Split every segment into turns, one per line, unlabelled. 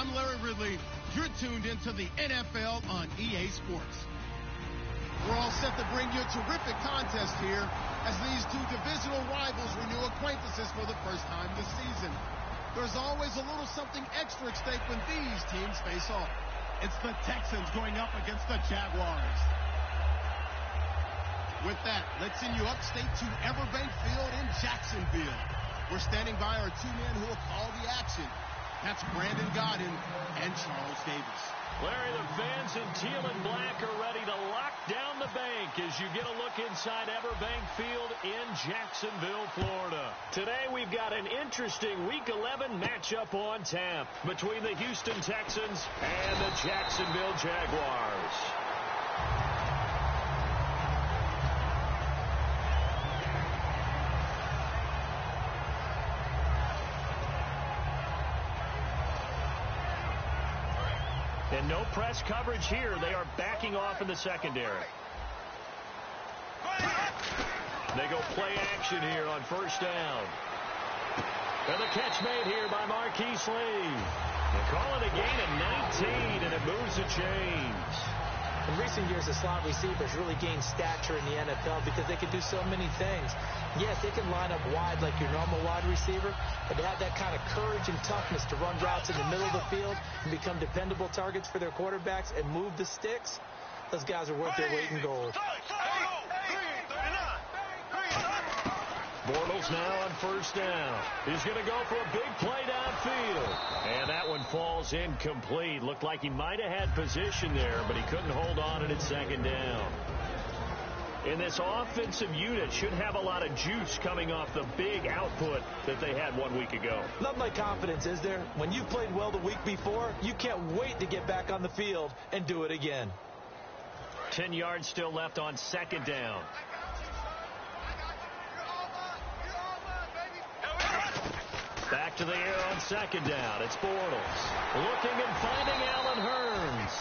I'm Larry Ridley. You're tuned into the NFL on EA Sports. We're all set to bring you a terrific contest here as these two divisional rivals renew acquaintances for the first time this season. There's always a little something extra at stake when these teams face off. It's the Texans going up against the Jaguars. With that, let's send you upstate to Everbank Field in Jacksonville. We're standing by our two men who will call the action. That's Brandon Godden and Charles Davis.
Larry, the fans in teal and black are ready to lock down the bank as you get a look inside Everbank Field in Jacksonville, Florida. Today we've got an interesting Week 11 matchup on tap between the Houston Texans and the Jacksonville Jaguars. And no press coverage here. They are backing off in the secondary. They go play action here on first down. And the catch made here by Marquise Lee. They call it a gain of 19, and it moves the chains.
In recent years, the slot receivers really gained stature in the NFL because they can do so many things. Yes, they can line up wide like your normal wide receiver, but they have that kind of courage and toughness to run routes in the middle of the field and become dependable targets for their quarterbacks and move the sticks. Those guys are worth their weight in gold.
Bortles now on first down. He's going to go for a big play downfield. And that one falls incomplete. Looked like he might have had position there, but he couldn't hold on at second down. And this offensive unit should have a lot of juice coming off the big output that they had 1 week ago.
Nothing like confidence, is there? When you played well the week before, you can't wait to get back on the field and do it again.
10 yards still left on second down. Back to the air on second down. It's Bortles. Looking and finding Allen Hurns.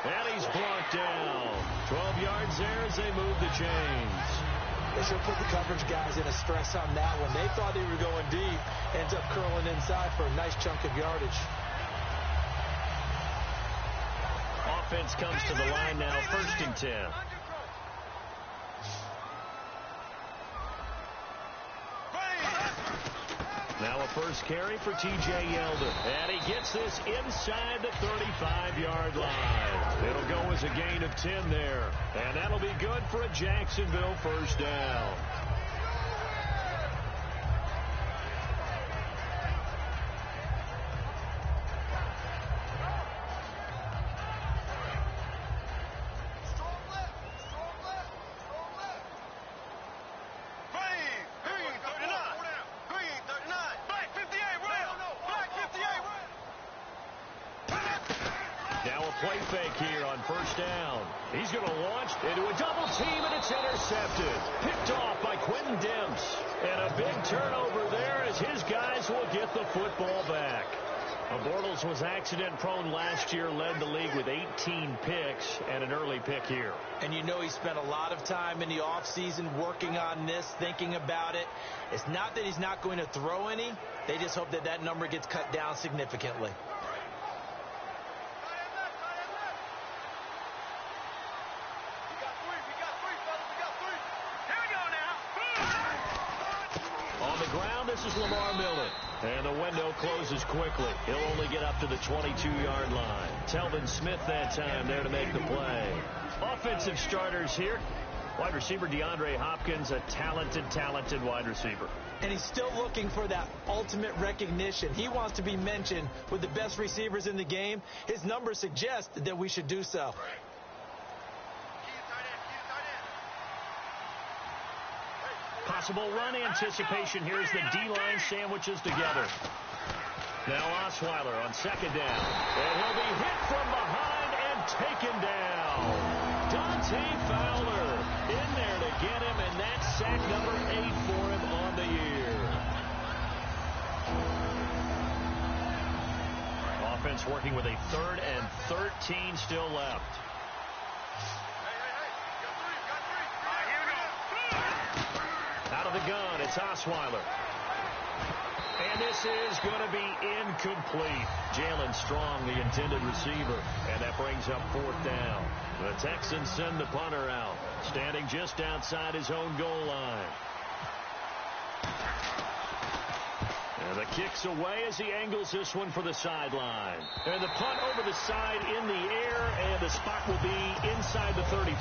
And he's blocked down. 12 yards there as they move the chains.
They should put the coverage guys in a stress on that one. They thought they were going deep. Ends up curling inside for a nice chunk of yardage.
Offense comes to the line now, 1st and 10. Now a first carry for T.J. Yeldon. And he gets this inside the 35-yard line. It'll go as a gain of 10 there. And that'll be good for a Jacksonville first down. Play fake here on first down. He's going to launch into a double team, and it's intercepted. Picked off by Quentin Demps. And a big turnover there as his guys will get the football back. Bortles was accident-prone last year, led the league with 18 picks and an early pick here.
And you know he spent a lot of time in the offseason working on this, thinking about it. It's not that he's not going to throw any. They just hope that that number gets cut down significantly. This is Lamar Miller.
And the window closes quickly. He'll only get up to the 22-yard line. Telvin Smith that time there to make the play. Offensive starters here. Wide receiver DeAndre Hopkins, a talented wide receiver.
And he's still looking for that ultimate recognition. He wants to be mentioned with the best receivers in the game. His numbers suggest that we should do so.
Possible run anticipation here as the D-line sandwiches together. Now Osweiler on second down. And he'll be hit from behind and taken down. Dante Fowler in there to get him, and that's sack number 8 for him on the year. Offense working with a 3rd and 13 still left. Out of the gun, it's Osweiler. And this is going to be incomplete. Jalen Strong, the intended receiver. And that brings up 4th down. The Texans send the punter out, standing just outside his own goal line. And the kick's away as he angles this one for the sideline. And the punt over the side in the air, and the spot will be inside the 35.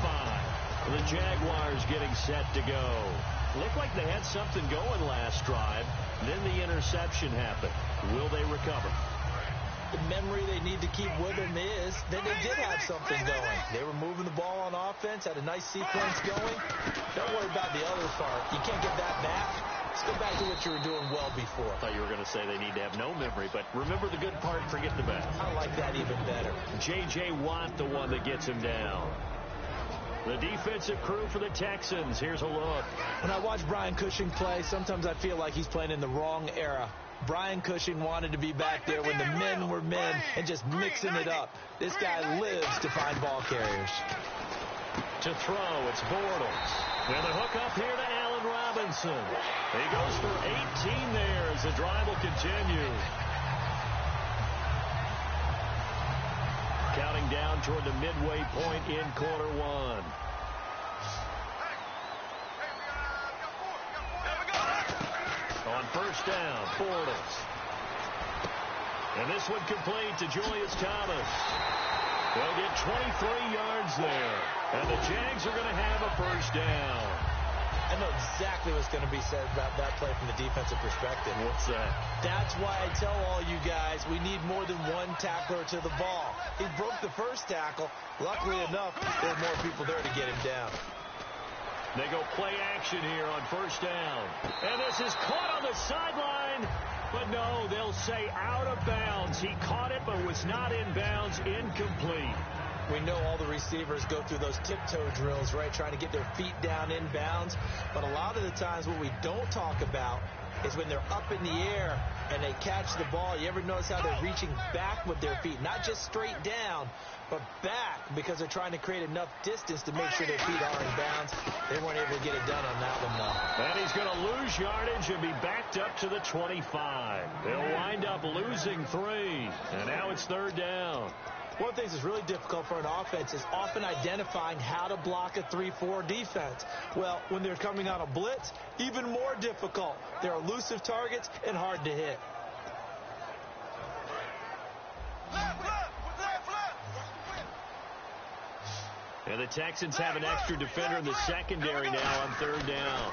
The Jaguars getting set to go. Looked like they had something going last drive. Then the interception happened. Will they recover?
The memory they need to keep with them is that they did have something going. They were moving the ball on offense, had a nice sequence going. Don't worry about the other part. You can't get that back. Let's go back to what you were doing well before.
I thought you were going to say they need to have no memory, but remember the good part, forget the bad.
I like that even better.
J.J. Watt, the one that gets him down. The defensive crew for the Texans. Here's a look.
When I watch Brian Cushing play, sometimes I feel like he's playing in the wrong era. Brian Cushing wanted to be back there when the men were men and just mixing it up. This guy lives to find ball carriers.
To throw, it's Bortles. And the hook up here to Allen Robinson. He goes for 18 there as the drive will continue. Counting down toward the midway point in quarter 1. On 1st down, Bortles. And this one complete to Julius Thomas. They'll get 23 yards there. And the Jags are going to have a 1st down.
I know exactly what's going to be said about that play from the defensive perspective.
What's that?
That's why I tell all you guys we need more than one tackler to the ball. He broke the first tackle. Luckily enough, there were more people there to get him down.
They go play action here on 1st down. And this is caught on the sideline. But no, they'll say out of bounds. He caught it but was not in bounds. Incomplete.
We know all the receivers go through those tiptoe drills, right, trying to get their feet down in bounds. But a lot of the times what we don't talk about is when they're up in the air and they catch the ball. You ever notice how they're reaching back with their feet? Not just straight down, but back because they're trying to create enough distance to make sure their feet are in bounds. They weren't able to get it done on that one, though.
And he's going to lose yardage and be backed up to the 25. They'll wind up losing 3. And now it's 3rd down.
One of the things that's really difficult for an offense is often identifying how to block a 3-4 defense. Well, when they're coming on a blitz, even more difficult. They're elusive targets and hard to hit.
And the Texans have an extra defender in the secondary now on 3rd down.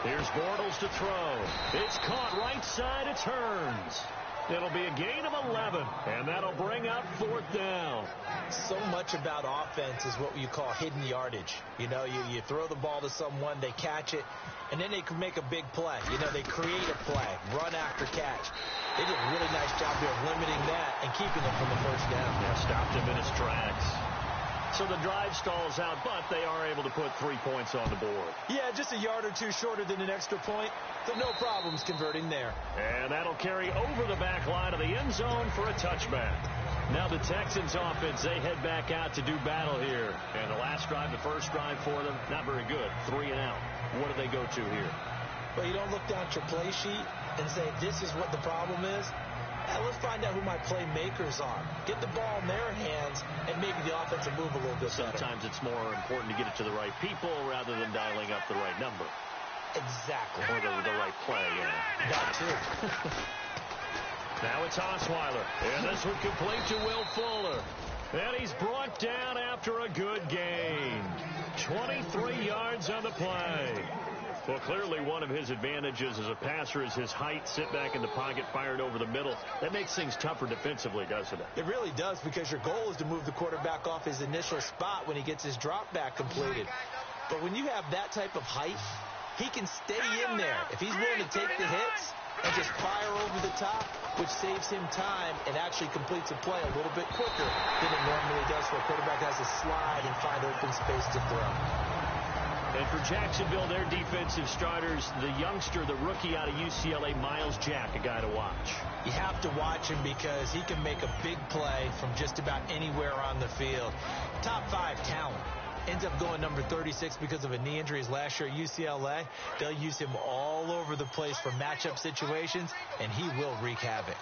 Here's Bortles to throw. It's caught right side. It turns. It'll be a gain of 11, and that'll bring up 4th down.
So much about offense is what you call hidden yardage. You know, you throw the ball to someone, they catch it, and then they can make a big play. You know, they create a play, run after catch. They did a really nice job here of limiting that and keeping him from the 1st down.
Yeah, stopped him in his tracks. So the drive stalls out, but they are able to put 3 points on the board.
Yeah, just a yard or two shorter than an extra point, so no problems converting there.
And that'll carry over the back line of the end zone for a touchback. Now the Texans offense, they head back out to do battle here. And the last drive, the first drive for them, not very good. 3 and out. What do they go to here?
Well, you don't look down at your play sheet and say, this is what the problem is. Let's find out who my playmakers are. Get the ball in their hands, and maybe the offense will move a little bit better.
Sometimes it's more important to get it to the right people rather than dialing up the right number.
Exactly.
Or the right play, yeah.
That too.
Now it's Osweiler. And this one complete to Will Fuller. And he's brought down after a good gain. 23 yards on the play. Well, clearly one of his advantages as a passer is his height. Sit back in the pocket, fired over the middle. That makes things tougher defensively, doesn't it?
It really does, because your goal is to move the quarterback off his initial spot when he gets his drop back completed. But when you have that type of height, he can stay in there. If he's willing to take the hits and just fire over the top, which saves him time and actually completes a play a little bit quicker than it normally does, so a quarterback has to slide and find open space to throw.
And for Jacksonville, their defensive starters, the youngster, the rookie out of UCLA, Miles Jack, a guy to watch.
You have to watch him because he can make a big play from just about anywhere on the field. Top 5 talent. ends up going number 36 because of a knee injury his last year at UCLA. They'll use him all over the place for matchup situations, and he will wreak havoc.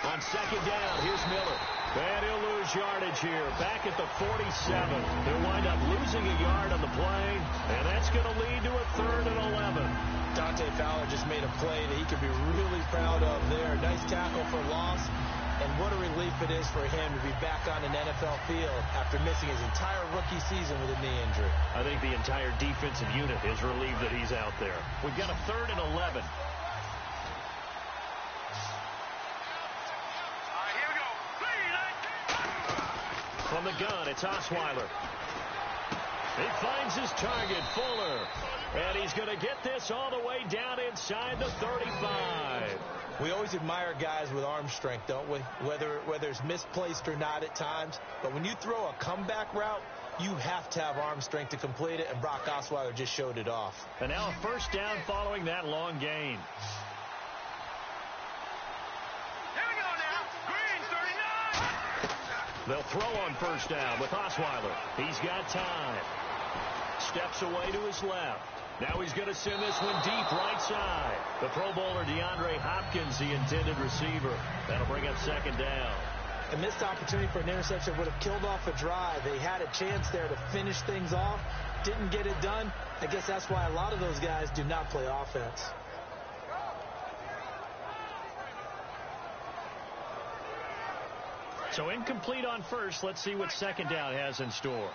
On second down, here's Miller. And he'll lose yardage here. Back at the 47. He'll wind up losing a yard on the play, and that's going to lead to a 3rd and 11.
Dante Fowler just made a play that he could be really proud of there. Nice tackle for loss, and what a relief it is for him to be back on an NFL field after missing his entire rookie season with a knee injury.
I think the entire defensive unit is relieved that he's out there. We've got a 3rd and 11. From the gun, it's Osweiler. He finds his target, Fuller. And he's going to get this all the way down inside the 35.
We always admire guys with arm strength, don't we? Whether it's misplaced or not at times. But when you throw a comeback route, you have to have arm strength to complete it, and Brock Osweiler just showed it off.
And now a 1st down following that long gain. They'll throw on 1st down with Osweiler. He's got time. Steps away to his left. Now he's going to send this one deep right side. The Pro Bowler DeAndre Hopkins, the intended receiver. That'll bring up 2nd down.
A missed opportunity for an interception would have killed off a drive. They had a chance there to finish things off. Didn't get it done. I guess that's why a lot of those guys do not play offense.
So incomplete on 1st. Let's see what 2nd down has in store.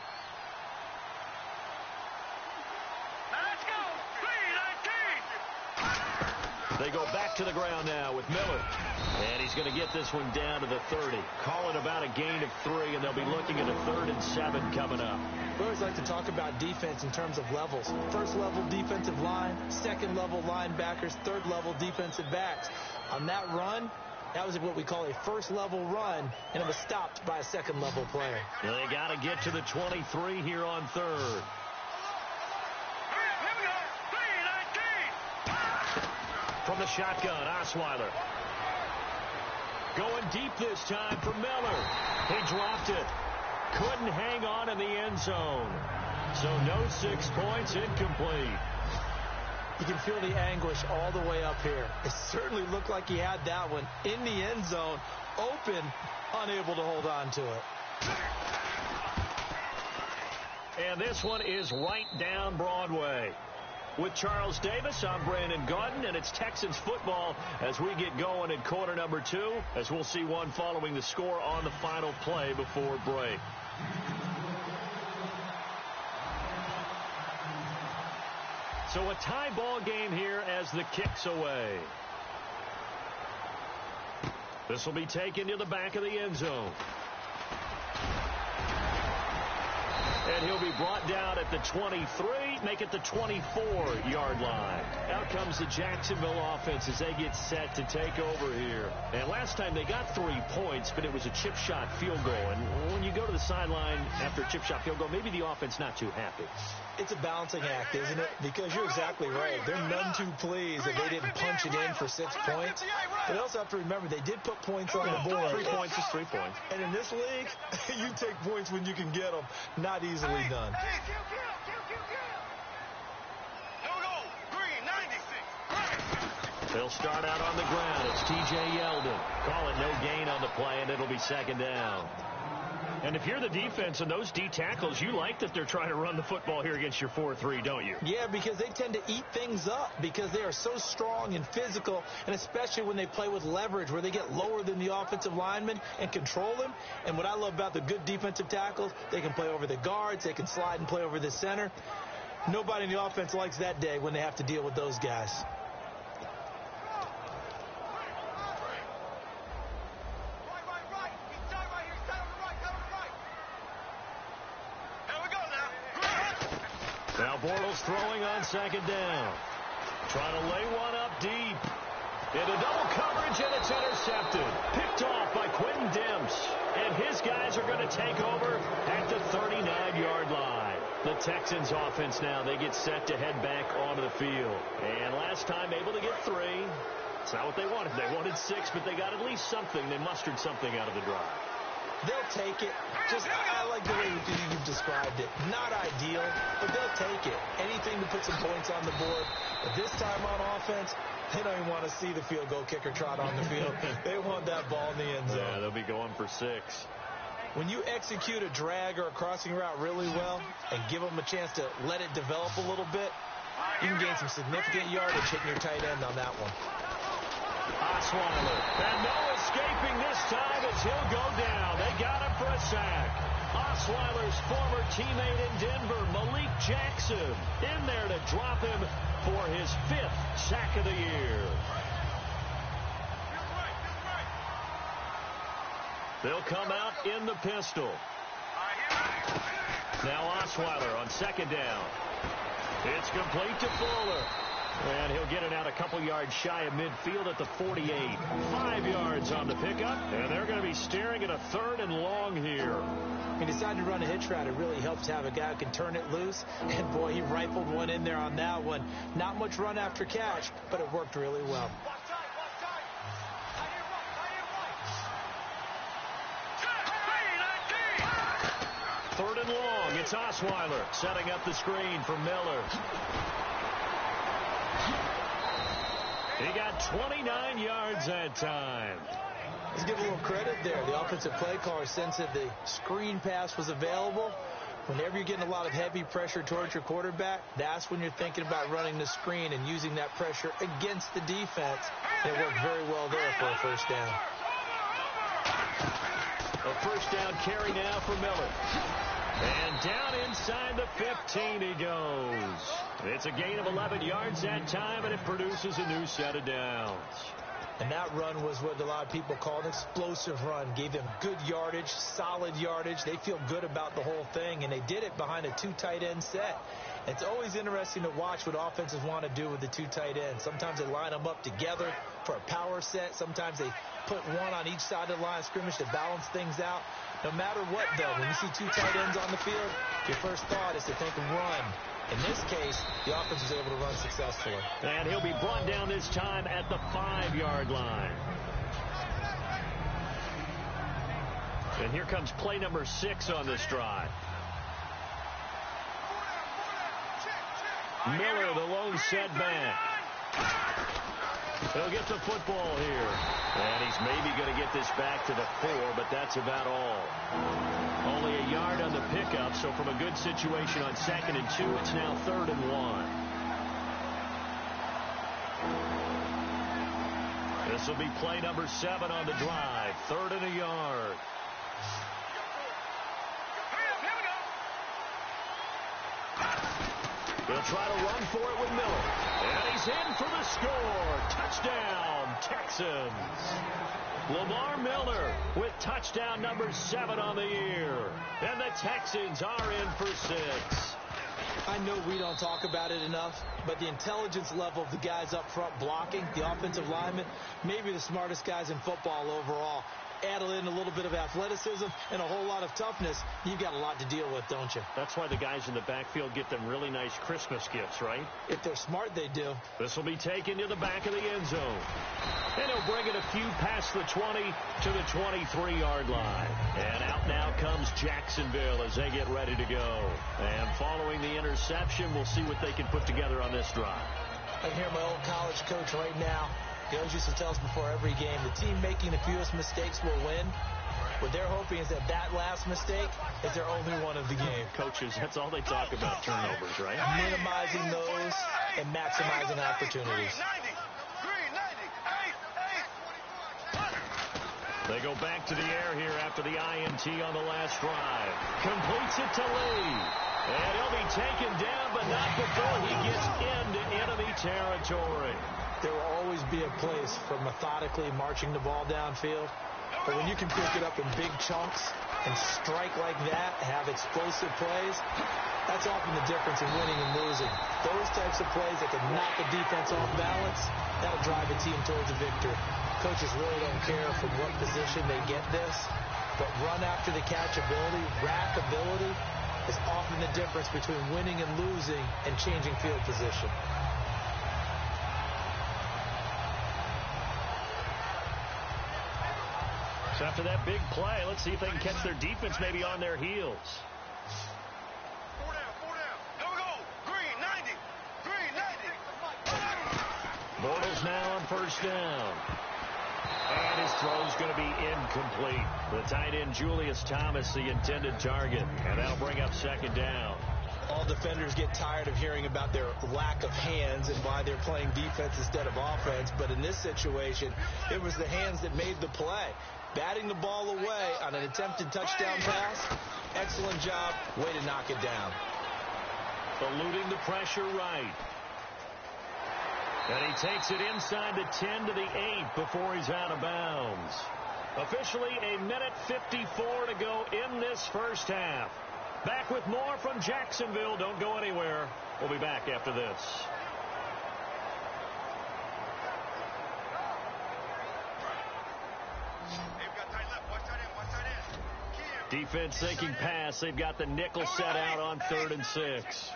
They go back to the ground now with Miller. And he's going to get this one down to the 30. Call it about a gain of 3, and they'll be looking at a 3rd and 7 coming up.
We always like to talk about defense in terms of levels. 1st level defensive line, 2nd level linebackers, 3rd level defensive backs. On that run, that was what we call a 1st level run, and it was stopped by a 2nd level player.
They got to get to the 23 here on 3rd. From the shotgun, Osweiler. Going deep this time for Miller. He dropped it. Couldn't hang on in the end zone. So no 6 points, incomplete.
You can feel the anguish all the way up here. It certainly looked like he had that one in the end zone, open, unable to hold on to it.
And this one is right down Broadway. With Charles Davis, I'm Brandon Gaudin, and it's Texans football as we get going in quarter number 2, as we'll see one following the score on the final play before break. So a tie ball game here as the kick's away. This will be taken to the back of the end zone. And he'll be brought down at the 23, make it the 24-yard line. Out comes the Jacksonville offense as they get set to take over here. And last time they got 3 points, but it was a chip shot field goal. And when you go to the sideline after a chip shot field goal, maybe the offense not too happy.
It's a balancing act, isn't it? Because you're exactly right. They're none too pleased that they didn't punch it in for 6 points. But they also have to remember they did put points on the board.
3 points is 3 points.
And in this league, you take points when you can get them. Not easily done.
They'll start out on the ground. It's T.J. Yeldon. Call it no gain on the play, and it'll be 2nd down. And if you're the defense and those D tackles, you like that they're trying to run the football here against your 4-3, don't you?
Yeah, because they tend to eat things up because they are so strong and physical, and especially when they play with leverage where they get lower than the offensive lineman and control them. And what I love about the good defensive tackles, they can play over the guards, they can slide and play over the center. Nobody in the offense likes that day when they have to deal with those guys.
Now Bortles throwing on 2nd down. Trying to lay one up deep. Into double coverage, and it's intercepted. Picked off by Quentin Demps. And his guys are going to take over at the 39-yard line. The Texans offense now, they get set to head back onto the field. And last time able to get 3. It's not what they wanted. They wanted 6, but they got at least something. They mustered something out of the drive.
They'll take it. I like the way you've described it. Not ideal, but they'll take it. Anything to put some points on the board. But this time on offense, they don't even want to see the field goal kicker trot on the field. They want that ball in the end zone.
Yeah, they'll be going for 6.
When you execute a drag or a crossing route really well and give them a chance to let it develop a little bit, you can gain some significant yardage hitting your tight end on that one.
Osweiler. And no escaping this time as he'll go down. They got him for a sack. Osweiler's former teammate in Denver, Malik Jackson, in there to drop him for his 5th sack of the year. They'll come out in the pistol. Now Osweiler on 2nd down. It's complete to Fuller. And he'll get it out a couple yards shy of midfield at the 48. 5 yards on the pickup, and they're going to be staring at a 3rd and long here.
He decided to run a hitch route. It really helps to have a guy who can turn it loose. And, boy, he rifled one in there on that one. Not much run after catch, but it worked really well.
Third and long. It's Osweiler setting up the screen for Miller. He got 29 yards that time.
Let's give a little credit there. The offensive play caller sensed that the screen pass was available. Whenever you're getting a lot of heavy pressure towards your quarterback, that's when you're thinking about running the screen and using that pressure against the defense. It worked very well there for a 1st down.
A 1st down carry now for Miller. And down inside the 15 he goes. It's a gain of 11 yards that time, and it produces a new set of downs.
And that run was what a lot of people call an explosive run. Gave them good yardage, solid yardage. They feel good about the whole thing, and they did it behind a 2 tight end set. It's always interesting to watch what offenses want to do with the 2 tight ends. Sometimes they line them up together for a power set. Sometimes they put one on each side of the line of scrimmage to balance things out. No matter what, though, when you see 2 tight ends on the field, your first thought is to think run. In this case, the offense was able to run successfully.
And he'll be brought down this time at the 5-yard line. And here comes play number 6 on this drive. Miller, the lone setback. He'll get the football here. And he's maybe going to get this back to the 4, but that's about all. Only a yard on the pickup, so from a good situation on 2nd and 2, it's now 3rd and 1. This will be play number 7 on the drive. 3rd and a yard. He'll try to run for it with Miller. And he's in for the score. Touchdown, Texans. Lamar Miller with touchdown number 7 on the year. And the Texans are in for 6.
I know we don't talk about it enough, but the intelligence level of the guys up front blocking, the offensive linemen, maybe the smartest guys in football overall. Add in a little bit of athleticism and a whole lot of toughness, you've got a lot to deal with, don't you?
That's why the guys in the backfield get them really nice Christmas gifts, right?
If they're smart, they do.
This will be taken to the back of the end zone. And he'll bring it a few past the 20 to the 23-yard line. And out now comes Jacksonville as they get ready to go. And following the interception, we'll see what they can put together on this drive.
I can hear my old college coach right now. He always used to tell us before every game, the team making the fewest mistakes will win. What they're hoping is that last mistake is their only one of the game.
Coaches, that's all they talk about, turnovers, right?
Minimizing those and maximizing opportunities.
They go back to the air here after the INT on the last drive. Completes it to Lee. And he'll be taken down, but not before he gets into enemy territory.
There will always be a place for methodically marching the ball downfield. But when you can pick it up in big chunks and strike like that, have explosive plays, that's often the difference in winning and losing. Those types of plays that can knock a defense off balance, that'll drive a team towards a victory. Coaches really don't care from what position they get this, but run after the catch ability, rack ability, is often the difference between winning and losing and changing field position.
So after that big play, let's see if they can catch their defense maybe on their heels.
4 down, 4 down. Go, go. Green, 90. Green, 90.
Bortles now on first down. And his throw's going to be incomplete. The tight end, Julius Thomas, the intended target. And that'll bring up second down.
All defenders get tired of hearing about their lack of hands and why they're playing defense instead of offense. But in this situation, it was the hands that made the play. Batting the ball away on an attempted touchdown pass. Excellent job. Way to knock it down.
Eluding the pressure right. And he takes it inside the 10 to the 8 before he's out of bounds. Officially a minute 54 to go in this first half. Back with more from Jacksonville. Don't go anywhere. We'll be back after this. Defense thinking pass. They've got the nickel set out on 3rd and 6.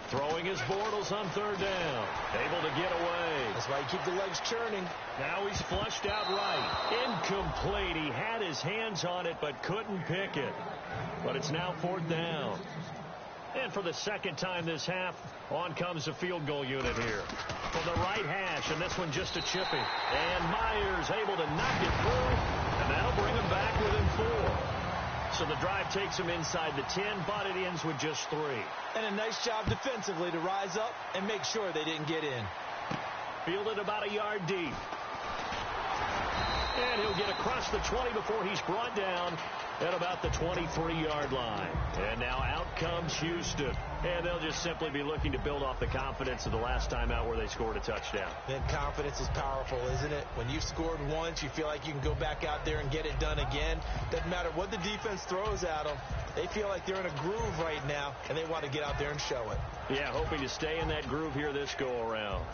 Throwing his Bortles on 3rd down. Able to get away.
That's why you keep the legs churning.
Now he's flushed out right. Incomplete. He had his hands on it but couldn't pick it. But it's now 4th down. And for the second time this half, on comes the field goal unit here. From the right hash, and this one just a chippy. And Myers able to knock it through, and that'll bring him back within 4. So the drive takes him inside the 10, but it ends with just 3.
And a nice job defensively to rise up and make sure they didn't get in.
Fielded about a yard deep. And he'll get across the 20 before he's brought down at about the 23-yard line. And now out comes Houston. And they'll just simply be looking to build off the confidence of the last time out where they scored a touchdown.
Then confidence is powerful, isn't it? When you've scored once, you feel like you can go back out there and get it done again. Doesn't matter what the defense throws at them. They feel like they're in a groove right now, and they want to get out there and show it.
Yeah, hoping to stay in that groove here this go-around.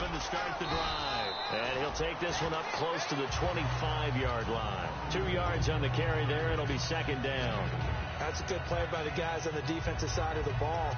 To start the drive. And he'll take this one up close to the 25-yard line. 2 yards on the carry there. It'll be second down.
That's a good play by the guys on the defensive side of the ball.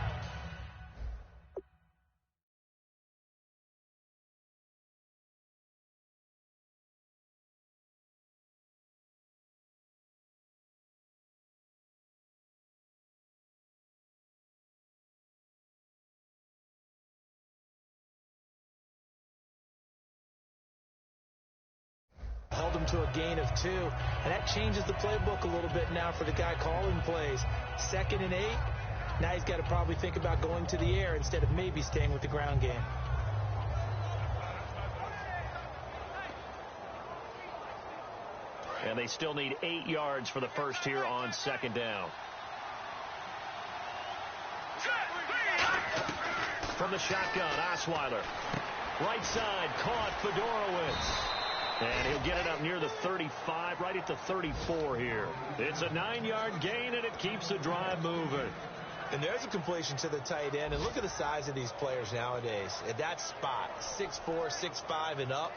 Held him to a gain of 2, and that changes the playbook a little bit now for the guy calling plays. 2nd and 8. Now he's got to probably think about going to the air instead of maybe staying with the ground game.
And they still need 8 yards for the first here on second down. From the shotgun, Osweiler. Right side, caught Fedorowicz. And he'll get it up near the 35, right at the 34 here. It's a 9-yard gain, and it keeps the drive moving.
And there's a completion to the tight end. And look at the size of these players nowadays. At that spot, 6'4", 6'5", and up.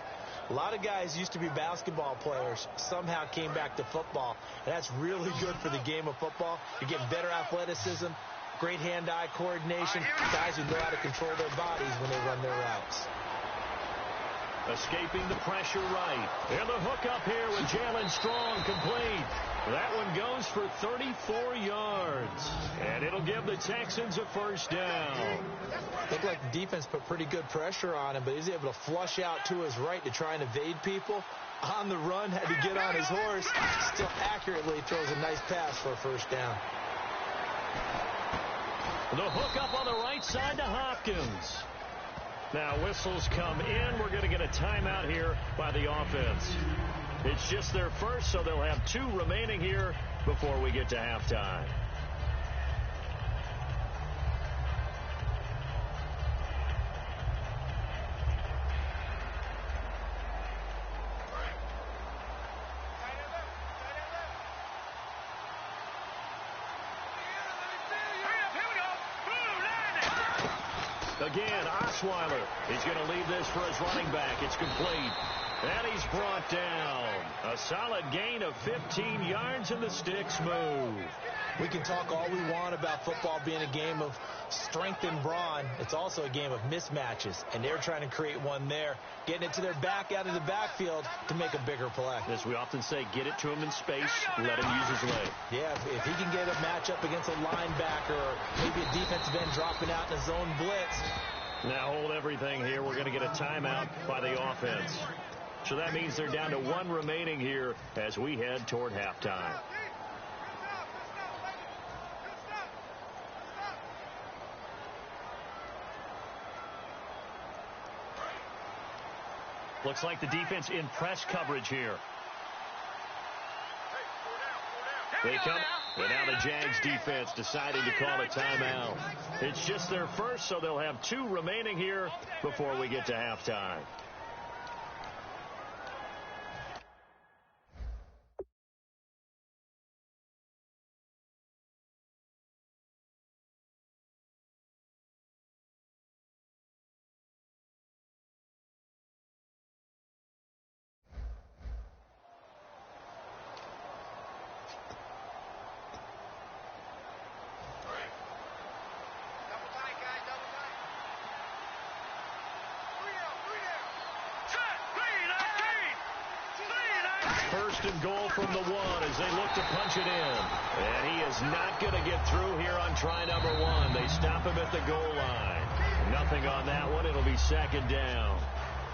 A lot of guys used to be basketball players, somehow came back to football. And that's really good for the game of football. You're getting better athleticism, great hand-eye coordination, guys who know how to control their bodies when they run their routes.
Escaping the pressure right. And the hook up here with Jalen Strong complete. That one goes for 34 yards. And it'll give the Texans a first down.
Looked like the defense put pretty good pressure on him, but he's able to flush out to his right to try and evade people. On the run, had to get on his horse. Still accurately throws a nice pass for a first down.
The hook up on the right side to Hopkins. Now whistles come in. We're going to get a timeout here by the offense. It's just their first, so they'll have 2 remaining here before we get to halftime. Again, Osweiler. He's going to leave this for his running back. It's complete. And he's brought down. A solid gain of 15 yards, and the sticks move.
We can talk all we want about football being a game of strength and brawn. It's also a game of mismatches, and they're trying to create one there, getting it to their back out of the backfield to make a bigger play.
As we often say, get it to him in space, let him use his leg.
Yeah, if he can get a matchup against a linebacker or maybe a defensive end dropping out in a zone blitz.
Now hold everything here. We're going to get a timeout by the offense. So that means they're down to one remaining here as we head toward halftime. Looks like the defense in press coverage here. They come, and now the Jags defense deciding to call a timeout. It's just their first, so they'll have 2 remaining here before we get to halftime. First and goal from the 1 as they look to punch it in. And he is not going to get through here on try number 1. They stop him at the goal line. Nothing on that one. It'll be second down.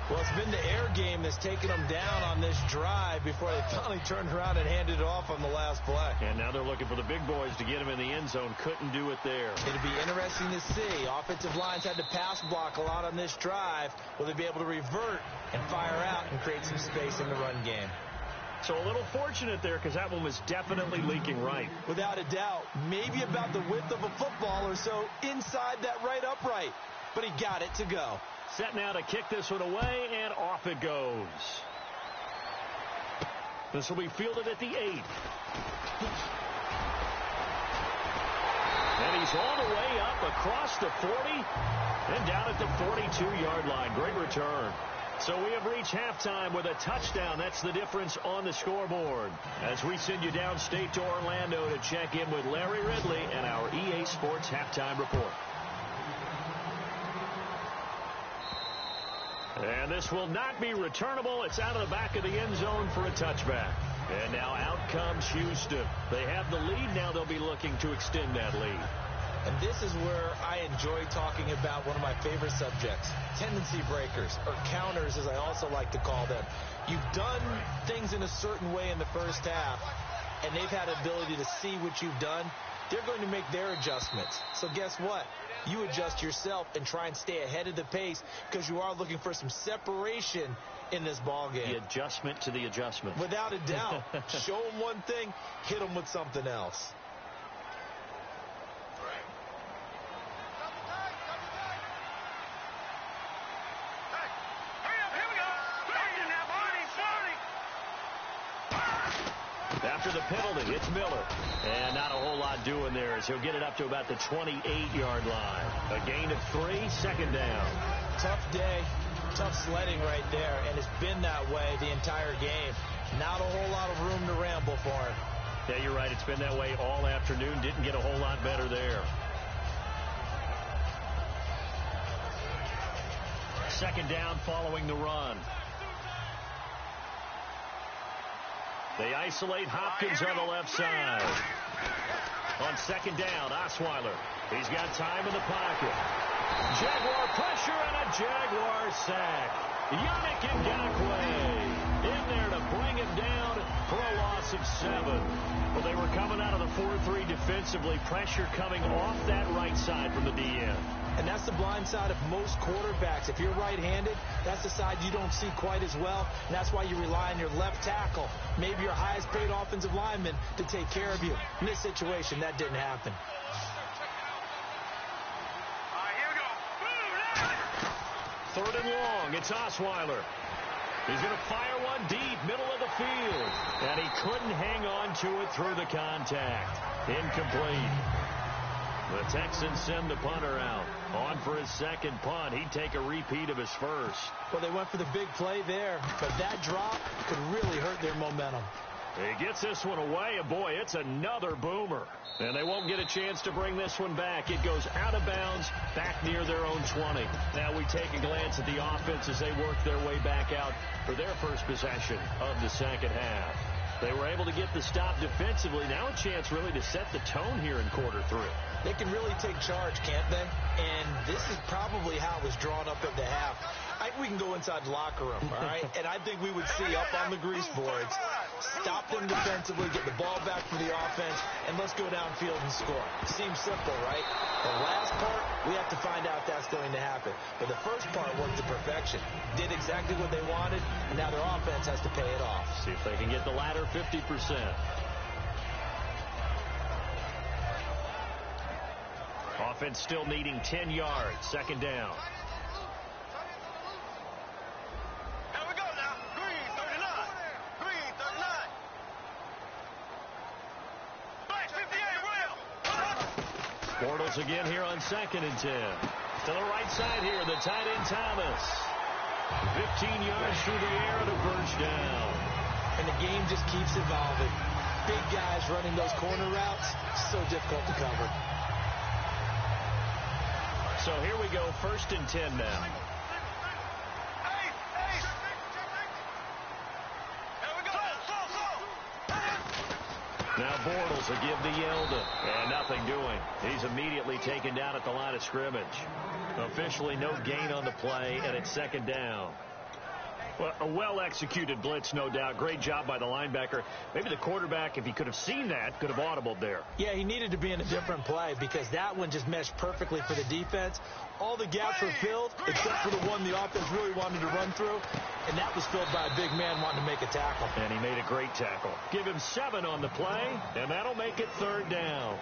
Well, it's been the air game that's taken them down on this drive before they finally turned around and handed it off on the last play.
And now they're looking for the big boys to get him in the end zone. Couldn't do it there.
It'll be interesting to see. Offensive lines had to pass block a lot on this drive. Will they be able to revert and fire out and create some space in the run game?
So a little fortunate there because that one was definitely leaking right.
Without a doubt. Maybe about the width of a football or so inside that right upright. But he got it to go.
Set now to kick this one away, and off it goes. This will be fielded at the 8. And he's all the way up across the 40 and down at the 42-yard line. Great return. So we have reached halftime with a touchdown. That's the difference on the scoreboard. As we send you downstate to Orlando to check in with Larry Ridley and our EA Sports Halftime Report. And this will not be returnable. It's out of the back of the end zone for a touchback. And now out comes Houston. They have the lead. Now they'll be looking to extend that lead.
And this is where I enjoy talking about one of my favorite subjects, tendency breakers, or counters as I also like to call them. You've done things in a certain way in the first half, and they've had the ability to see what you've done. They're going to make their adjustments. So guess what? You adjust yourself and try and stay ahead of the pace because you are looking for some separation in this ball game.
The adjustment to the adjustment.
Without a doubt. Show them one thing, hit them with something else.
After the penalty, it's Miller. And not a whole lot doing there as he'll get it up to about the 28-yard line. A gain of 3, second down.
Tough day, tough sledding right there, and it's been that way the entire game. Not a whole lot of room to ramble for him.
Yeah, you're right. It's been that way all afternoon. Didn't get a whole lot better there. Second down following the run. They isolate Hopkins on the left side. On second down, Osweiler. He's got time in the pocket. Jaguar pressure and a Jaguar sack. Yannick Ngakoue in there to bring him down for a loss of 7. Well, they were coming out of the 4-3 defensively. Pressure coming off that right side from the DN.
And that's the blind side of most quarterbacks. If you're right-handed, that's the side you don't see quite as well. And that's why you rely on your left tackle, maybe your highest-paid offensive lineman, to take care of you. In this situation, that didn't happen.
Third and long. It's Osweiler. He's going to fire one deep, middle of the field. And he couldn't hang on to it through the contact. Incomplete. The Texans send the punter out. On for his second punt. He'd take a repeat of his first.
Well, they went for the big play there, but that drop could really hurt their momentum.
He gets this one away, and boy, it's another boomer. And they won't get a chance to bring this one back. It goes out of bounds, back near their own 20. Now we take a glance at the offense as they work their way back out for their first possession of the second half. They were able to get the stop defensively. Now a chance really to set the tone here in quarter 3.
They can really take charge, can't they? And this is probably how it was drawn up at the half. I think we can go inside the locker room, all right? And I think we would see up on the grease boards, stop them defensively, get the ball back for the offense, and let's go downfield and score. Seems simple, right? The last part, we have to find out if that's going to happen. But the first part worked to perfection. Did exactly what they wanted, and now their offense has to pay it off.
See if they can get the latter 50%. Offense still needing 10 yards. Second down.
Here we go now. Green 39. Green 39. Black 58 real.
Bortles again here on 2nd and 10. To the right side here, the tight end Thomas. 15 yards through the air and a first down.
And the game just keeps evolving. Big guys running those corner routes, so difficult to cover.
So here we go, 1st and 10 now.
Hey. Here we go.
Now Bortles will give to Yeldon. And nothing doing. He's immediately taken down at the line of scrimmage. Officially no gain on the play, and it's 2nd down. Well, a well-executed blitz, no doubt. Great job by the linebacker. Maybe the quarterback, if he could have seen that, could have audibled there.
Yeah, he needed to be in a different play because that one just meshed perfectly for the defense. All the gaps were filled except for the one the offense really wanted to run through, and that was filled by a big man wanting to make a tackle.
And he made a great tackle. Give him 7 on the play, and that'll make it 3rd down.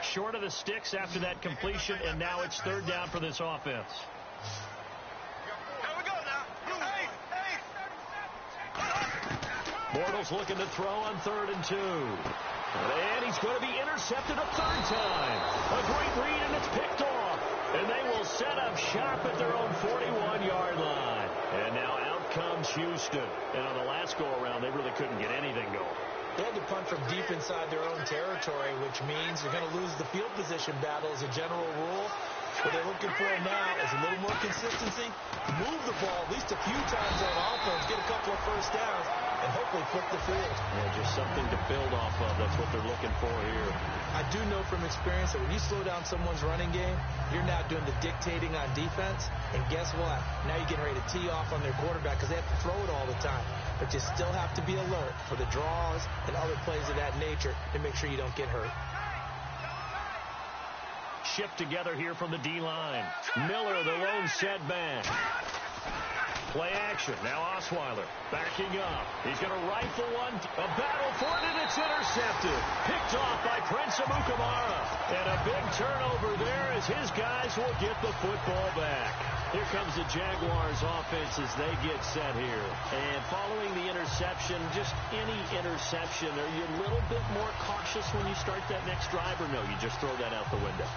Short of the sticks after that completion, and now it's 3rd down for this offense.
Here we go now.
Bortles looking to throw on 3rd and 2. And he's going to be intercepted a 3rd time. A great read, and it's picked off. And they will set up shop at their own 41-yard line. And now out comes Houston. And on the last go-around, they really couldn't get anything going.
They had to punt from deep inside their own territory, which means you're going to lose the field position battle as a general rule. What they're looking for now is a little more consistency, move the ball at least a few times on offense, get a couple of first downs, and hopefully flip the field.
Yeah, just something to build off of. That's what they're looking for here.
I do know from experience that when you slow down someone's running game, you're now doing the dictating on defense. And guess what? Now you're getting ready to tee off on their quarterback because they have to throw it all the time. But you still have to be alert for the draws and other plays of that nature to make sure you don't get hurt.
Shift together here from the D-line. Miller, the lone setback. Play action. Now Osweiler backing up. He's going to rifle one. A battle for it, and it's intercepted. Picked off by Prince Amukamara. And a big turnover there as his guys will get the football back. Here comes the Jaguars offense as they get set here. And following the interception, just any interception, are you a little bit more cautious when you start that next drive, or no, you just throw that out the window?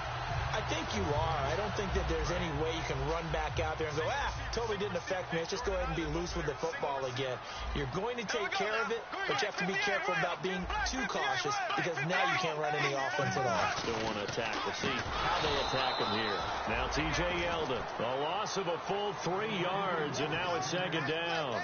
I think you are. I don't think that there's any way you can run back out there and go, totally didn't affect me. Let's just go ahead and be loose with the football again. You're going to take care of it, but you have to be careful about being too cautious because now you can't run any offense at all.
Still want to attack. We'll see how they attack him here. Now T.J. Yeldon, a loss of a full 3 yards, and now it's 2nd down.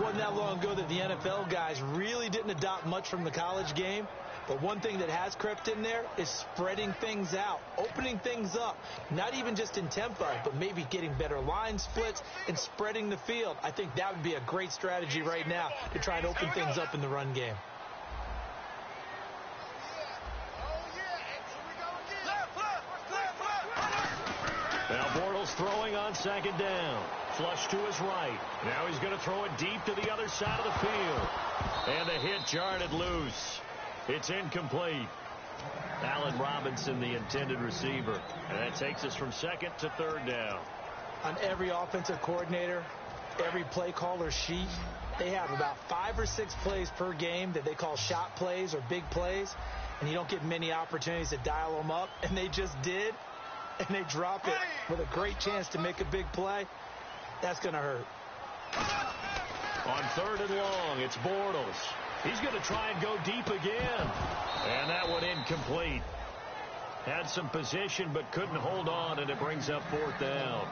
Wasn't that long ago that the NFL guys really didn't adopt much from the college game. But one thing that has crept in there is spreading things out, opening things up, not even just in tempo, but maybe getting better line splits and spreading the field. I think that would be a great strategy right now to try and open things up in the run game.
Now Bortles throwing on 2nd down. Flush to his right. Now he's going to throw it deep to the other side of the field. And the hit jarred it loose. It's incomplete. Allen Robinson, the intended receiver. And that takes us from second to third down.
On every offensive coordinator, every play caller sheet, they have about 5 or 6 plays per game that they call shot plays or big plays, and you don't get many opportunities to dial them up, and they just did, and they drop it with a great chance to make a big play. That's going to hurt.
On third and long, it's Bortles. He's going to try and go deep again. And that one incomplete. Had some position but couldn't hold on, and it brings up fourth down.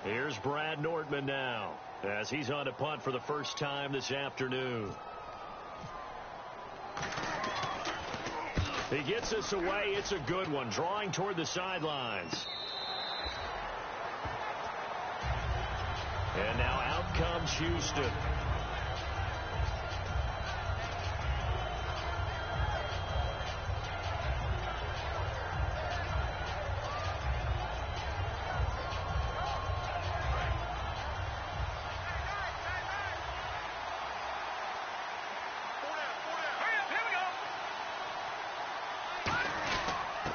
Here's Brad Nordman now as he's on a punt for the first time this afternoon. He gets us away. It's a good one, drawing toward the sidelines. And now out comes Houston.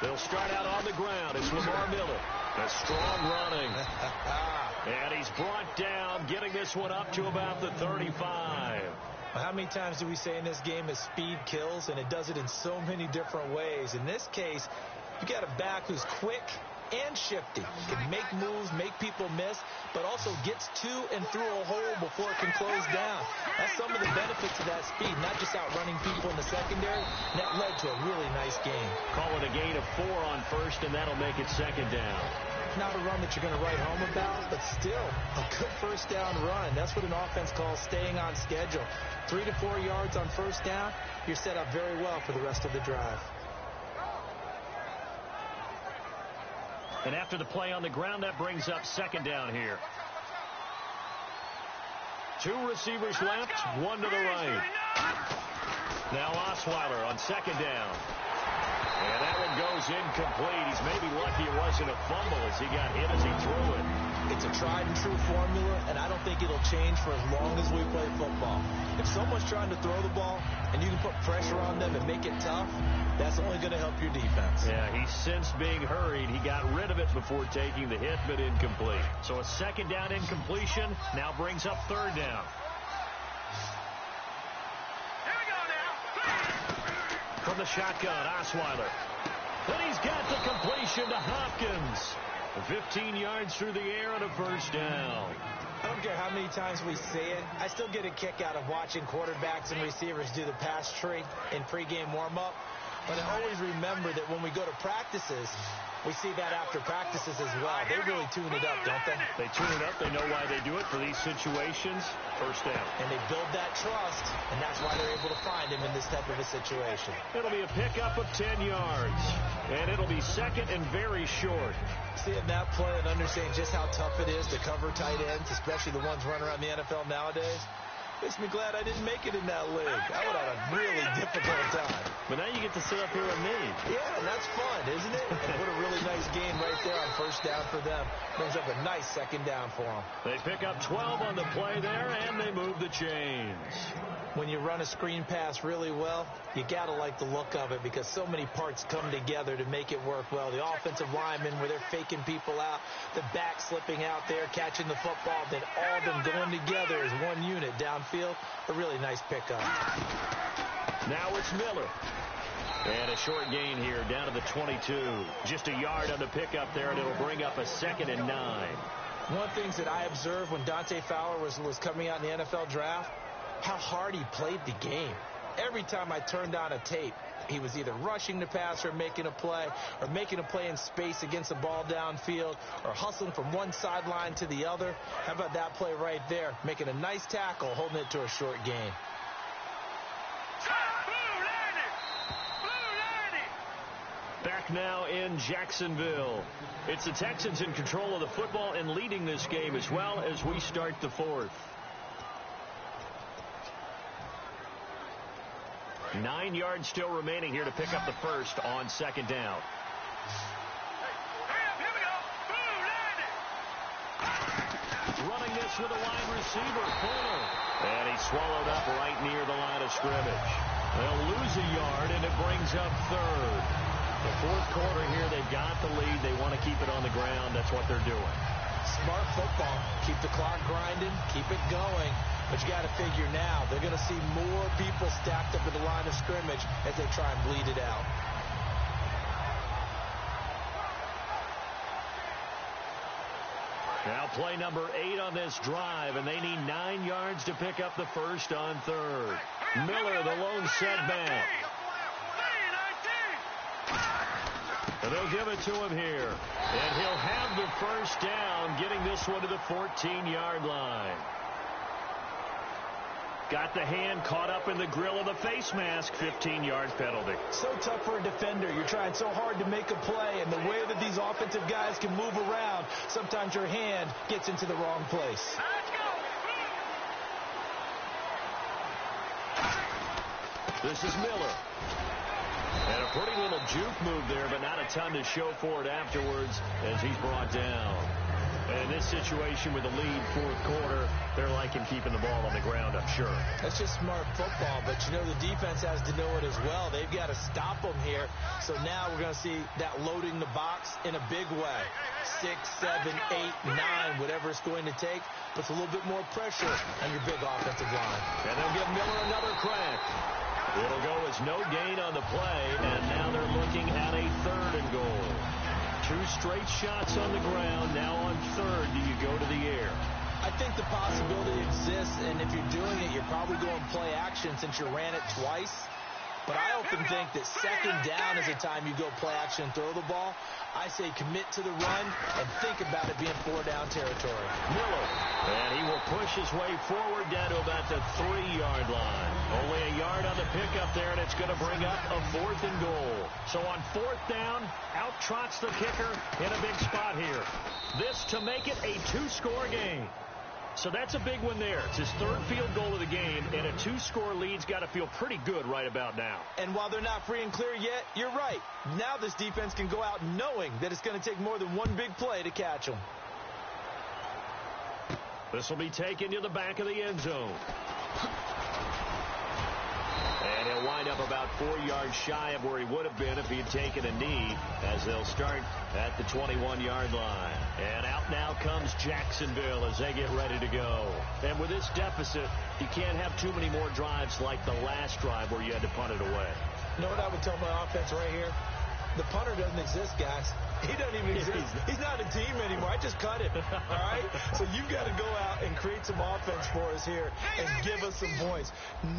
They'll start out on the ground. It's Lamar Miller. A strong running. And he's brought down, getting this one up to about the 35.
How many times do we say in this game that speed kills, and it does it in so many different ways? In this case, you got a back who's quick and shifty, can make moves, make people miss, but also gets to and through a hole before it can close down. That's some of the benefits of that speed, not just outrunning people in the secondary. And that led to a really nice game.
Call it a gain of 4 on first, and that'll make it second down.
Not a run that you're going to write home about, but still a good first down run. That's what an offense calls staying on schedule. 3 to 4 yards on first down, you're set up very well for the rest of the drive.
And after the play on the ground, that brings up second down here. 2 receivers left, 1 to the right. Now Osweiler on second down. And that one goes incomplete. He's maybe lucky it wasn't a fumble as he got hit as he threw it.
It's a tried and true formula, and I don't think it'll change for as long as we play football. If someone's trying to throw the ball and you can put pressure on them and make it tough, that's only going to help your defense.
Yeah, he sensed being hurried. He got rid of it before taking the hit, but incomplete. So a second down incompletion now brings up third down. From the shotgun, Osweiler. And he's got the completion to Hopkins. 15 yards through the air and a first down.
I don't care how many times we say it. I still get a kick out of watching quarterbacks and receivers do the pass tree in pregame warm-up. But I always remember that when we go to practices, we see that after practices as well. They really tune it up, don't they?
They tune it up. They know why they do it for these situations. First down.
And they build that trust, and that's why they're able to find him in this type of a situation.
It'll be a pickup of 10 yards. And it'll be second and very short.
Seeing that play and understanding just how tough it is to cover tight ends, especially the ones running around the NFL nowadays, makes me glad I didn't make it in that league. I would have had a really difficult time.
But now you get to sit up here with me.
Yeah, and that's fun, isn't it? And what a really nice game right there on first down for them. Brings up a nice second down for them.
They pick up 12 on the play there, and they move the chains.
When you run a screen pass really well, you got to like the look of it because so many parts come together to make it work well. The offensive linemen where they're faking people out, the back slipping out there, catching the football, then all of them going together as one unit downfield. A really nice pickup.
Now it's Miller. And a short gain here down to the 22. Just a yard on the pickup there, and it'll bring up a 2nd and 9.
One of the things that I observed when Dante Fowler was coming out in the NFL draft, how hard he played the game. Every time I turned on a tape, he was either rushing the passer or making a play in space against the ball downfield, or hustling from one sideline to the other. How about that play right there? Making a nice tackle, holding it to a short gain.
Back now in Jacksonville. It's the Texans in control of the football and leading this game as well as we start the fourth. 9 yards still remaining here to pick up the first on second down. Running this with a wide receiver, Fuller. And he's swallowed up right near the line of scrimmage. They'll lose a yard, and it brings up third. The fourth quarter here, they've got the lead. They want to keep it on the ground. That's what they're doing.
Smart football. Keep the clock grinding. Keep it going. But you got to figure now, they're going to see more people stacked up at the line of scrimmage as they try and bleed it out.
Now play number 8 on this drive, and they need 9 yards to pick up the first on third. Miller, the lone setback. And they'll give it to him here. And he'll have the first down, getting this one to the 14-yard line. Got the hand caught up in the grill of the face mask. 15-yard penalty.
So tough for a defender. You're trying so hard to make a play, and the way that these offensive guys can move around, sometimes your hand gets into the wrong place.
This is Miller. And a pretty little juke move there, but not a ton to show for it afterwards as he's brought down. And in this situation with the lead fourth quarter, they're liking keeping the ball on the ground, I'm sure.
That's just smart football, but you know the defense has to know it as well. They've got to stop them here. So now we're going to see that loading the box in a big way. 6, 7, 8, 9, whatever it's going to take, puts a little bit more pressure on your big offensive line.
And they'll give Miller another crack. It'll go as no gain on the play, and now they're looking at a 3rd and goal. 2 straight shots on the ground. Now on 3rd, do you go to the air?
I think the possibility exists, and if you're doing it, you're probably going play action since you ran it twice. But I often think that 2nd down is the time you go play action and throw the ball. I say commit to the run and think about it being 4-down territory.
Miller, and he will push his way forward down to about the 3-yard line. Only a yard on the pickup there, and it's going to bring up a 4th and goal. So on 4th down, out trots the kicker in a big spot here. This to make it a 2-score game. So that's a big one there. It's his 3rd field goal of the game, and a 2-score lead's got to feel pretty good right about now.
And while they're not free and clear yet, you're right. Now this defense can go out knowing that it's going to take more than one big play to catch them.
This will be taken to the back of the end zone. And he'll wind up about 4 yards shy of where he would have been if he had taken a knee, as they'll start at the 21-yard line. And out now comes Jacksonville as they get ready to go. And with this deficit, you can't have too many more drives like the last drive where you had to punt it away.
You know what I would tell my offense right here? The punter doesn't exist, guys. He doesn't even exist. He's not a team anymore. I just cut him. All right? So you've got to go out and create some offense for us here and give us some points.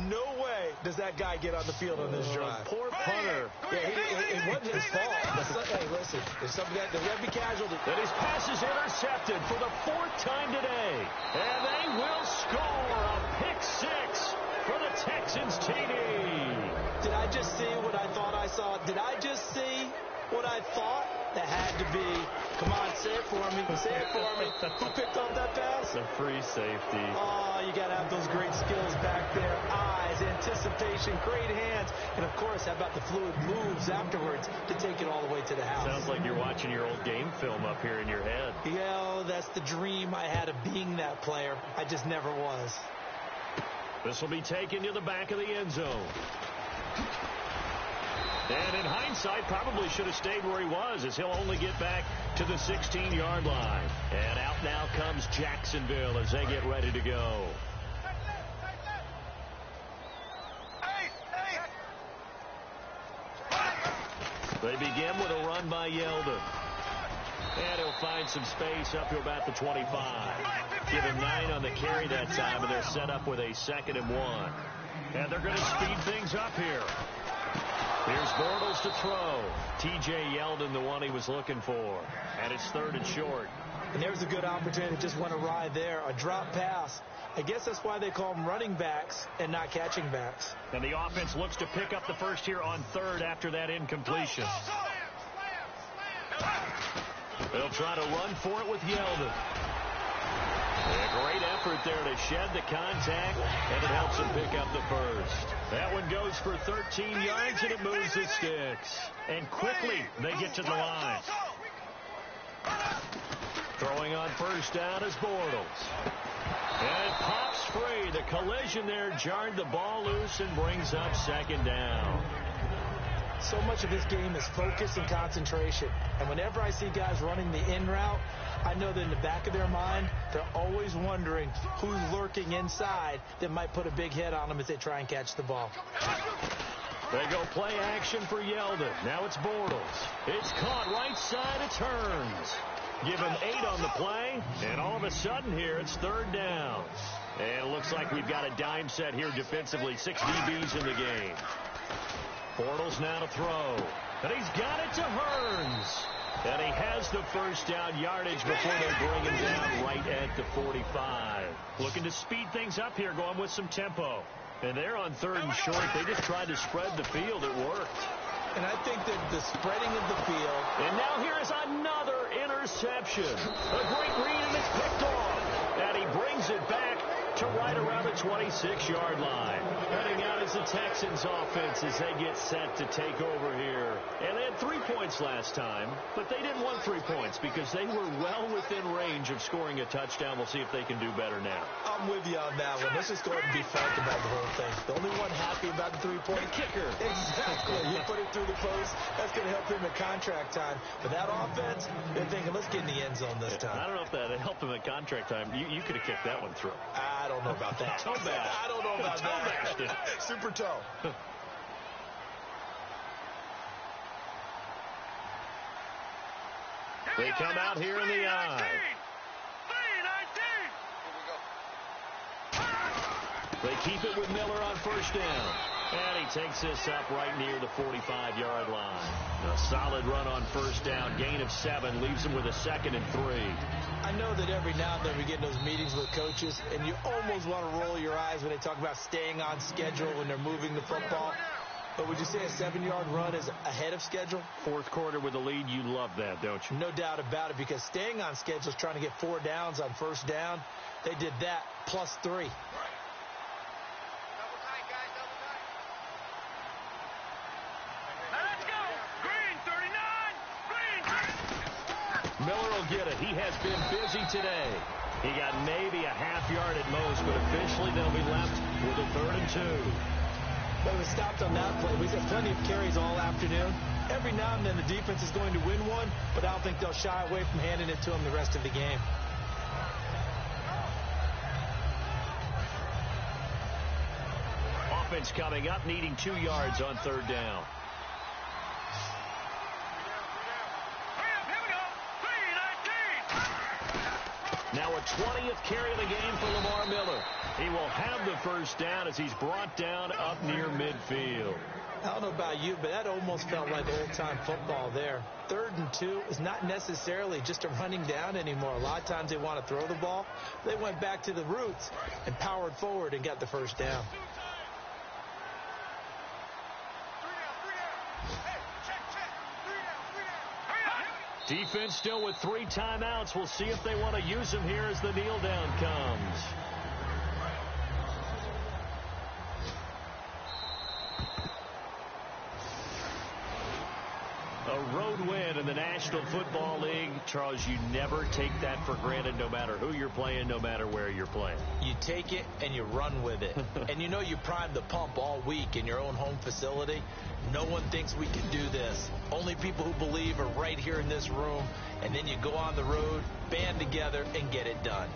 No way does that guy get on the field on this drive.
Poor punter.
Yeah, it wasn't his fault. Hey, listen, there's something that there's every casualty.
And his pass is intercepted for the 4th time today. And they will score a pick 6 for the Texans TD.
Did I just see what I thought I saw? Did I just see what I thought? That had to be. Come on, say it for me. Say it for me. Who picked off that pass?
The free safety.
Oh, you got to have those great skills back there. Eyes, anticipation, great hands. And, of course, how about the fluid moves afterwards to take it all the way to the house?
Sounds like you're watching your old game film up here in your head.
Yeah, that's the dream I had of being that player. I just never was.
This will be taken to the back of the end zone. And in hindsight, probably should have stayed where he was, as he'll only get back to the 16-yard line. And out now comes Jacksonville as they get ready to go. They begin with a run by Yeldon. And he'll find some space up to about the 25. Give him 9 on the carry that time, and they're set up with a 2nd and 1. And they're going to speed things up here. Here's Bortles to throw. T.J. Yeldon, the one he was looking for. And it's 3rd and short.
And there's a good opportunity to just went awry there. A drop pass. I guess that's why they call them running backs and not catching backs.
And the offense looks to pick up the first here on 3rd after that incompletion. They'll try to run for it with Yeldon. A great effort there to shed the contact, and it helps him pick up the first. That one goes for 13 yards, and it moves the sticks. And quickly, they get to the line. Throwing on first down is Bortles. And it pops free. The collision there jarred the ball loose and brings up second down.
So much of this game is focus and concentration. And whenever I see guys running the in route, I know that in the back of their mind, they're always wondering who's lurking inside that might put a big hit on them as they try and catch the ball.
They go play action for Yeldon. Now it's Bortles. It's caught right side. It turns. Give him 8 on the play, and all of a sudden here it's third down. And it looks like we've got a dime set here defensively. 6 DBs in the game. Bortles now to throw. And he's got it to Hearns. And he has the first down yardage before they bring him down right at the 45. Looking to speed things up here, going with some tempo. And they're on third and short. They just tried to spread the field. It worked.
And I think that the spreading of the field.
And now here is another interception. A great read, and it's picked off. And he brings it back to right around the 26-yard line. Heading out is the Texans offense as they get set to take over here. And they had 3 points last time, but they didn't want 3 points because they were well within range of scoring a touchdown. We'll see if they can do better now.
I'm with you on that one. Let's just go ahead and be frank about the whole thing. The only one happy about the 3-point
kicker.
Exactly. You put it through the post. That's going to help him at contract time. But that offense, they're thinking, let's get in the end zone this time.
I don't know if that helped him at contract time. You could have kicked that one through.
I don't know about that.
Toe bash.
I don't know about
toe bashed it.
Super toe.
They come out here in the eye. They keep it with Miller on first down. And he takes this up right near the 45-yard line. A solid run on first down. Gain of 7 leaves him with a 2nd and 3.
I know that every now and then we get in those meetings with coaches, and you almost want to roll your eyes when they talk about staying on schedule when they're moving the football. But would you say a 7-yard run is ahead of schedule?
Fourth quarter with a lead, you love that, don't you?
No doubt about it, because staying on schedule is trying to get 4 downs on first down. They did that plus 3.
Miller will get it. He has been busy today. He got maybe a half yard at most, but officially they'll be left with a 3rd and 2.
But we stopped on that play. We've had plenty of carries all afternoon. Every now and then the defense is going to win one, but I don't think they'll shy away from handing it to them the rest of the game.
Offense coming up, needing 2 yards on 3rd down. Now a 20th carry of the game for Lamar Miller. He will have the first down as he's brought down up near midfield.
I don't know about you, but that almost felt like old-time football there. 3rd and 2 is not necessarily just a running down anymore. A lot of times they want to throw the ball. They went back to the roots and powered forward and got the first down.
Defense still with 3 timeouts. We'll see if they want to use them here as the kneel down comes. A road win in the National Football League. Charles, you never take that for granted no matter who you're playing, no matter where you're playing.
You take it and you run with it. And you know you primed the pump all week in your own home facility. No one thinks we can do this. Only people who believe are right here in this room. And then you go on the road, band together, and get it done.